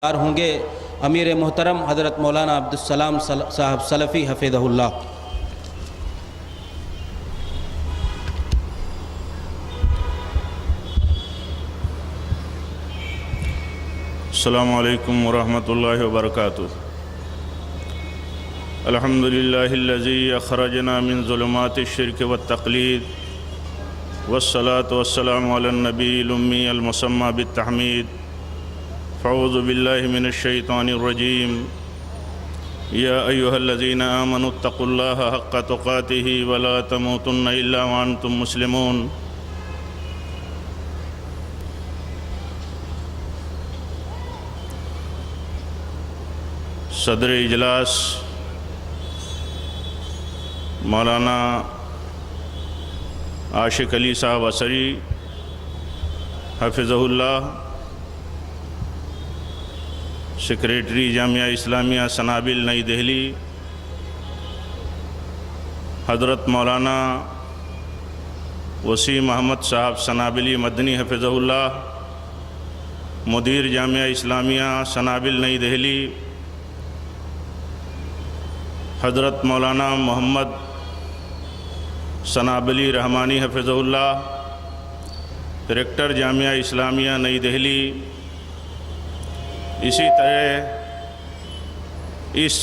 ہوں گے امیر محترم حضرت مولانا عبدالسلام صاحب سلفی حفظہ اللہ۔ السلام علیکم ورحمۃ اللہ وبرکاتہ۔ الحمد للہ الذی اخرجنا من ظلمات الشرک والتقلید والصلاة والسلام علی النبی الامی المسمی بالتحمید۔ فاعوذ باللہ من الشیطان الرجیم۔ یا ایہا الذین آمنوا اتقوا اللہ حق تقاتہ ولا تموتن الا وانتم مسلمون۔ صدر اجلاس مولانا عاشق علی صاحب اثری حفظہ اللہ، سیکریٹری جامعہ اسلامیہ سنابل نئی دہلی، حضرت مولانا وسیم احمد صاحب سنابلی مدنی حفظہ اللہ، مدیر جامعہ اسلامیہ سنابل نئی دہلی، حضرت مولانا محمد سنابلی رحمانی حفظہ اللہ، ریکٹر جامعہ اسلامیہ نئی دہلی، اسی طرح اس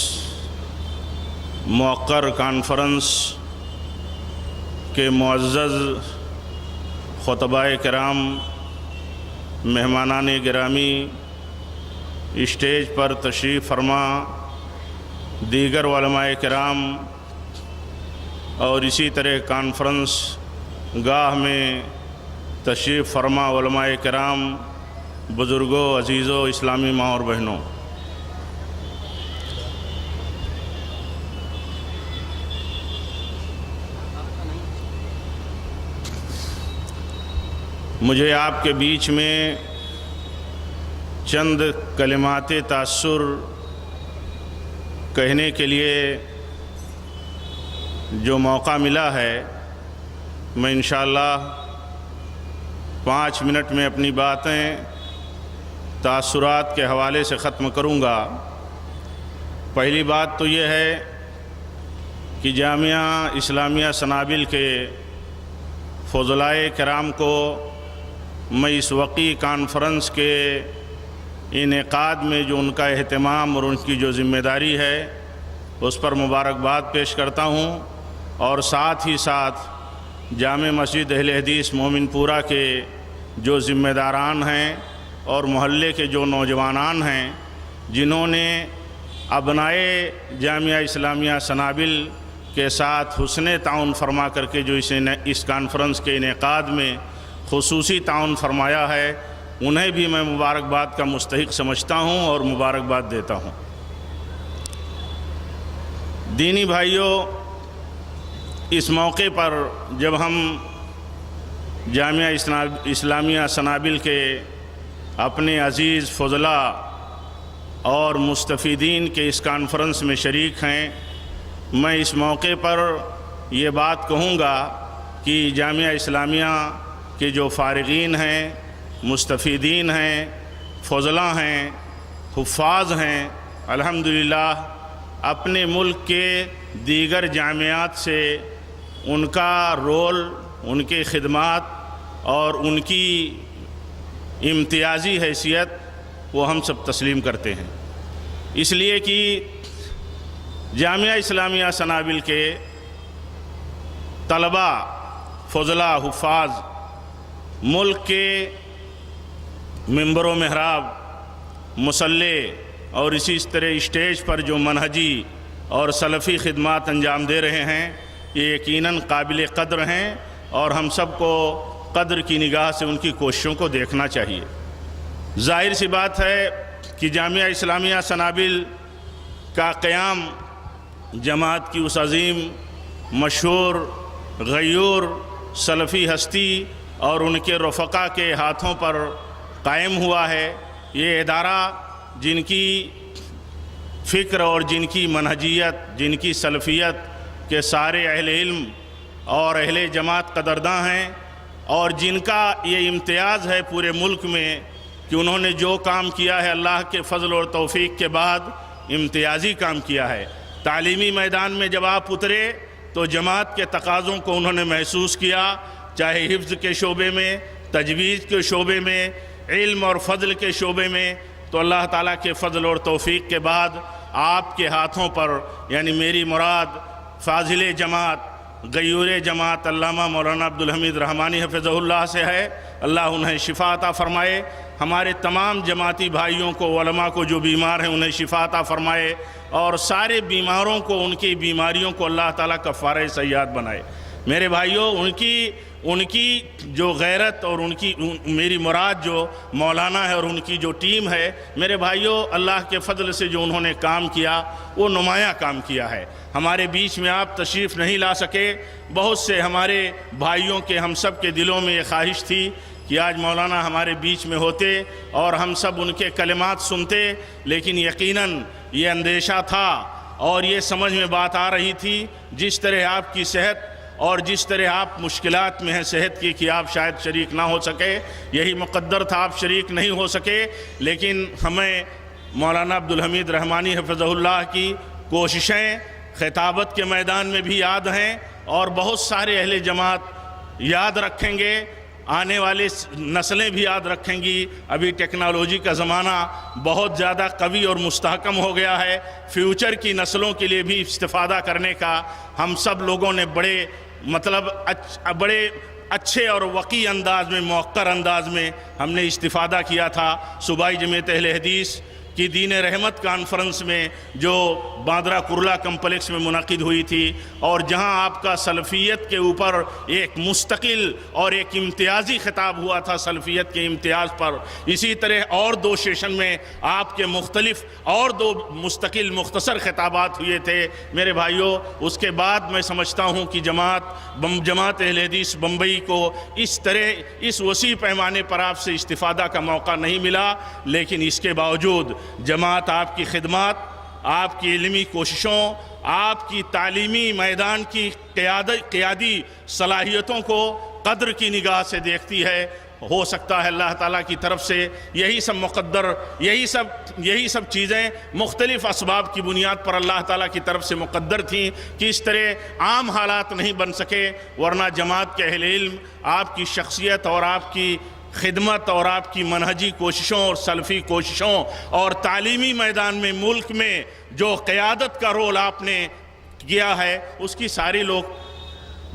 موقر کانفرنس کے معزز خطباء کرام، مہمانان گرامی، اسٹیج پر تشریف فرما دیگر علماء کرام اور اسی طرح کانفرنس گاہ میں تشریف فرما علماء کرام، بزرگوں، عزیزوں، اسلامی ماں اور بہنوں، مجھے آپ کے بیچ میں چند کلمات تاثر کہنے کے لیے جو موقع ملا ہے، میں انشاءاللہ 5 منٹ میں اپنی باتیں تاثرات کے حوالے سے ختم کروں گا۔ پہلی بات تو یہ ہے کہ جامعہ اسلامیہ سنابل کے فضلائے کرام کو میں اس وقی کانفرنس کے انعقاد میں جو ان کا اہتمام اور ان کی جو ذمہ داری ہے اس پر مبارکباد پیش کرتا ہوں، اور ساتھ ہی ساتھ جامع مسجد اہل حدیث مومن پورہ کے جو ذمہ داران ہیں اور محلے کے جو نوجوانان ہیں جنہوں نے ابنائے جامعہ اسلامیہ سنابل کے ساتھ حسن تعاون فرما کر کے جو اس کانفرنس کے انعقاد میں خصوصی تعاون فرمایا ہے، انہیں بھی میں مبارکباد کا مستحق سمجھتا ہوں اور مبارکباد دیتا ہوں۔ دینی بھائیوں، اس موقع پر جب ہم جامعہ اسلامیہ سنابل کے اپنے عزیز فضلاء اور مستفیدین کے اس کانفرنس میں شریک ہیں، میں اس موقع پر یہ بات کہوں گا کہ جامعہ اسلامیہ کے جو فارغین ہیں، مستفیدین ہیں، فضلاء ہیں، حفاظ ہیں، الحمدللہ اپنے ملک کے دیگر جامعات سے ان کا رول، ان کے خدمات اور ان کی امتیازی حیثیت وہ ہم سب تسلیم کرتے ہیں، اس لیے کہ جامعہ اسلامیہ سنابل کے طلباء، فضلاء، حفاظ ملک کے منبر و محراب، مصلح اور اسی طرح اسٹیج پر جو منہجی اور سلفی خدمات انجام دے رہے ہیں، یہ یقیناً قابل قدر ہیں اور ہم سب کو قدر کی نگاہ سے ان کی کوششوں کو دیکھنا چاہیے۔ ظاہر سی بات ہے کہ جامعہ اسلامیہ سنابل کا قیام جماعت کی اس عظیم، مشہور، غیور سلفی ہستی اور ان کے رفقا کے ہاتھوں پر قائم ہوا ہے۔ یہ ادارہ جن کی فکر اور جن کی منہجیت، جن کی سلفیت کے سارے اہل علم اور اہل جماعت قدرداں ہیں، اور جن کا یہ امتیاز ہے پورے ملک میں کہ انہوں نے جو کام کیا ہے اللہ کے فضل اور توفیق کے بعد امتیازی کام کیا ہے۔ تعلیمی میدان میں جب آپ اترے تو جماعت کے تقاضوں کو انہوں نے محسوس کیا، چاہے حفظ کے شعبے میں، تجویز کے شعبے میں، علم اور فضل کے شعبے میں، تو اللہ تعالیٰ کے فضل اور توفیق کے بعد آپ کے ہاتھوں پر، یعنی میری مراد فاضل جماعت، غیور جماعت علامہ مولانا عبدالحمید رحمانی حفظہ اللہ سے ہے۔ اللہ انہیں شفا عطا فرمائے۔ ہمارے تمام جماعتی بھائیوں کو، علماء کو جو بیمار ہیں انہیں شفا عطا فرمائے، اور سارے بیماروں کو ان کی بیماریوں کو اللہ تعالیٰ کفارہ سیئات بنائے۔ میرے بھائیوں، ان کی جو غیرت اور میری مراد جو مولانا ہے اور ان کی جو ٹیم ہے، میرے بھائیوں اللہ کے فضل سے جو انہوں نے کام کیا وہ نمایاں کام کیا ہے۔ ہمارے بیچ میں آپ تشریف نہیں لا سکے، بہت سے ہمارے بھائیوں کے، ہم سب کے دلوں میں یہ خواہش تھی کہ آج مولانا ہمارے بیچ میں ہوتے اور ہم سب ان کے کلمات سنتے، لیکن یقیناً یہ اندیشہ تھا اور یہ سمجھ میں بات آ رہی تھی جس طرح آپ کی صحت اور جس طرح آپ مشکلات میں ہیں صحت کی، کہ آپ شاید شریک نہ ہو سکے، یہی مقدر تھا، آپ شریک نہیں ہو سکے۔ لیکن ہمیں مولانا عبدالحمید رحمانی حفظہ اللہ کی کوششیں خطابت کے میدان میں بھی یاد ہیں، اور بہت سارے اہل جماعت یاد رکھیں گے، آنے والی نسلیں بھی یاد رکھیں گی۔ ابھی ٹیکنالوجی کا زمانہ بہت زیادہ قوی اور مستحکم ہو گیا ہے، فیوچر کی نسلوں کے لیے بھی استفادہ کرنے کا ہم سب لوگوں نے بڑے اچھے اور وقی انداز میں، موقر انداز میں ہم نے استفادہ کیا تھا۔ صوبائی جمعیت اہل حدیث کی دین رحمت کانفرنس میں جو باندرہ کرلا کمپلیکس میں منعقد ہوئی تھی، اور جہاں آپ کا سلفیت کے اوپر ایک مستقل اور ایک امتیازی خطاب ہوا تھا سلفیت کے امتیاز پر، اسی طرح اور 2 سیشن میں آپ کے مختلف اور 2 مستقل مختصر خطابات ہوئے تھے۔ میرے بھائیوں، اس کے بعد میں سمجھتا ہوں کہ جماعت اہل حدیث بمبئی کو اس طرح اس وسیع پیمانے پر آپ سے استفادہ کا موقع نہیں ملا، لیکن اس کے باوجود جماعت آپ کی خدمات، آپ کی علمی کوششوں، آپ کی تعلیمی میدان کی قیادی صلاحیتوں کو قدر کی نگاہ سے دیکھتی ہے۔ ہو سکتا ہے اللہ تعالیٰ کی طرف سے یہی سب مقدر، یہی سب چیزیں مختلف اسباب کی بنیاد پر اللہ تعالیٰ کی طرف سے مقدر تھیں کہ اس طرح عام حالات نہیں بن سکے، ورنہ جماعت کے اہل علم آپ کی شخصیت اور آپ کی خدمت اور آپ کی منہجی کوششوں اور سلفی کوششوں اور تعلیمی میدان میں ملک میں جو قیادت کا رول آپ نے کیا ہے، اس کی سارے لوگ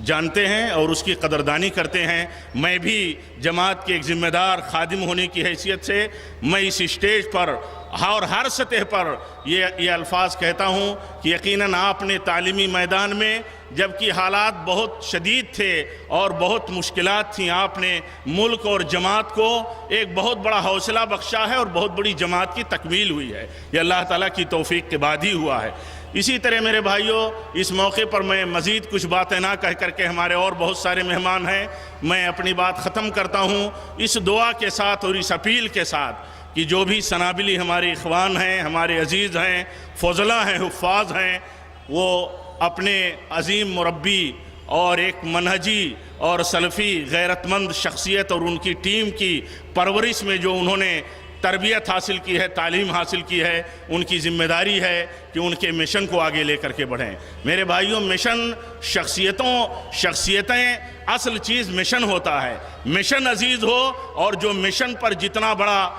جانتے ہیں اور اس کی قدردانی کرتے ہیں۔ میں بھی جماعت کے ایک ذمہ دار خادم ہونے کی حیثیت سے میں اس اسٹیج پر اور ہر سطح پر یہ الفاظ کہتا ہوں کہ یقیناً آپ نے تعلیمی میدان میں، جبکہ حالات بہت شدید تھے اور بہت مشکلات تھیں، آپ نے ملک اور جماعت کو ایک بہت بڑا حوصلہ بخشا ہے اور بہت بڑی جماعت کی تکمیل ہوئی ہے۔ یہ اللہ تعالیٰ کی توفیق کے بعد ہی ہوا ہے۔ اسی طرح میرے بھائیوں، اس موقع پر میں مزید کچھ باتیں نہ کہہ کر کے، ہمارے اور بہت سارے مہمان ہیں، میں اپنی بات ختم کرتا ہوں اس دعا کے ساتھ اور اس اپیل کے ساتھ کہ جو بھی سنابلی ہمارے اخوان ہیں، ہمارے عزیز ہیں، فضلاء ہیں، حفاظ ہیں، وہ اپنے عظیم مربی اور ایک منہجی اور سلفی غیرت مند شخصیت اور ان کی ٹیم کی پرورش میں جو انہوں نے تربیت حاصل کی ہے، تعلیم حاصل کی ہے، ان کی ذمہ داری ہے کہ ان کے مشن کو آگے لے کر کے بڑھیں۔ میرے بھائیوں، مشن شخصیتیں اصل چیز مشن ہوتا ہے۔ مشن عزیز ہو، اور جو مشن پر جتنا بڑا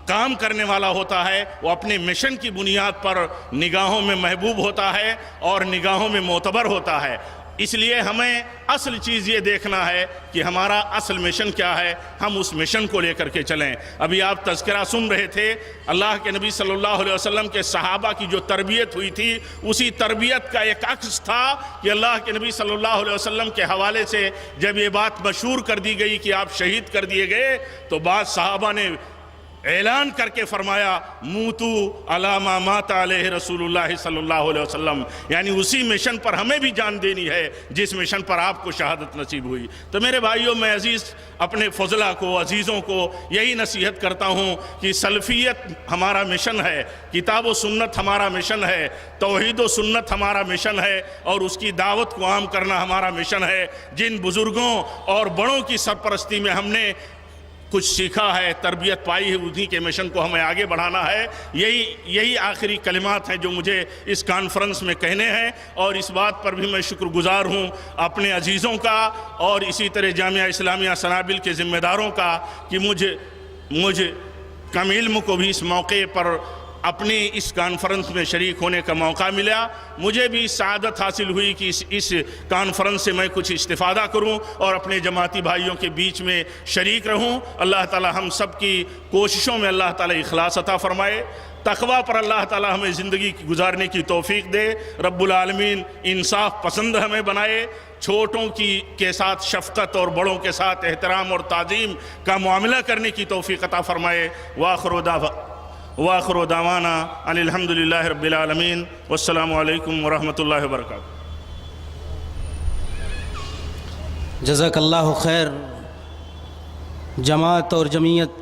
کام کرنے والا ہوتا ہے وہ اپنے مشن کی بنیاد پر نگاہوں میں محبوب ہوتا ہے اور نگاہوں میں معتبر ہوتا ہے۔ اس لیے ہمیں اصل چیز یہ دیکھنا ہے کہ ہمارا اصل مشن کیا ہے، ہم اس مشن کو لے کر کے چلیں۔ ابھی آپ تذکرہ سن رہے تھے، اللہ کے نبی صلی اللہ علیہ وسلم کے صحابہ کی جو تربیت ہوئی تھی، اسی تربیت کا ایک عکس تھا کہ اللہ کے نبی صلی اللہ علیہ وسلم کے حوالے سے جب یہ بات مشہور کر دی گئی کہ آپ شہید کر دیے گئے، تو بعض صحابہ نے اعلان کر کے فرمایا، موتو علی ما مات علیہ رسول اللہ صلی اللہ علیہ وسلم، یعنی اسی مشن پر ہمیں بھی جان دینی ہے جس مشن پر آپ کو شہادت نصیب ہوئی۔ تو میرے بھائیوں، میں عزیز اپنے فضلہ کو، عزیزوں کو یہی نصیحت کرتا ہوں کہ سلفیت ہمارا مشن ہے، کتاب و سنت ہمارا مشن ہے، توحید و سنت ہمارا مشن ہے، اور اس کی دعوت کو عام کرنا ہمارا مشن ہے۔ جن بزرگوں اور بڑوں کی سرپرستی میں ہم نے کچھ سیکھا ہے، تربیت پائی ہے، انہی کے مشن کو ہمیں آگے بڑھانا ہے۔ یہی آخری کلمات ہیں جو مجھے اس کانفرنس میں کہنے ہیں، اور اس بات پر بھی میں شکر گزار ہوں اپنے عزیزوں کا اور اسی طرح جامعہ اسلامیہ سنابل کے ذمہ داروں کا کہ مجھ کم علم کو بھی اس موقع پر اپنے اس کانفرنس میں شریک ہونے کا موقع ملا۔ مجھے بھی سعادت حاصل ہوئی کہ اس کانفرنس سے میں کچھ استفادہ کروں اور اپنے جماعتی بھائیوں کے بیچ میں شریک رہوں۔ اللہ تعالی ہم سب کی کوششوں میں اللہ تعالی اخلاص عطا فرمائے، تقوی پر اللہ تعالی ہمیں زندگی گزارنے کی توفیق دے، رب العالمین انصاف پسند ہمیں بنائے، چھوٹوں کے ساتھ شفقت اور بڑوں کے ساتھ احترام اور تعظیم کا معاملہ کرنے کی توفیق عطا فرمائے۔ وآخر دعوانا ان الحمدللہ رب العالمین، والسلام علیکم ورحمۃ اللہ وبرکاتہ۔ جزاک اللہ خیر۔ جماعت اور جمعیت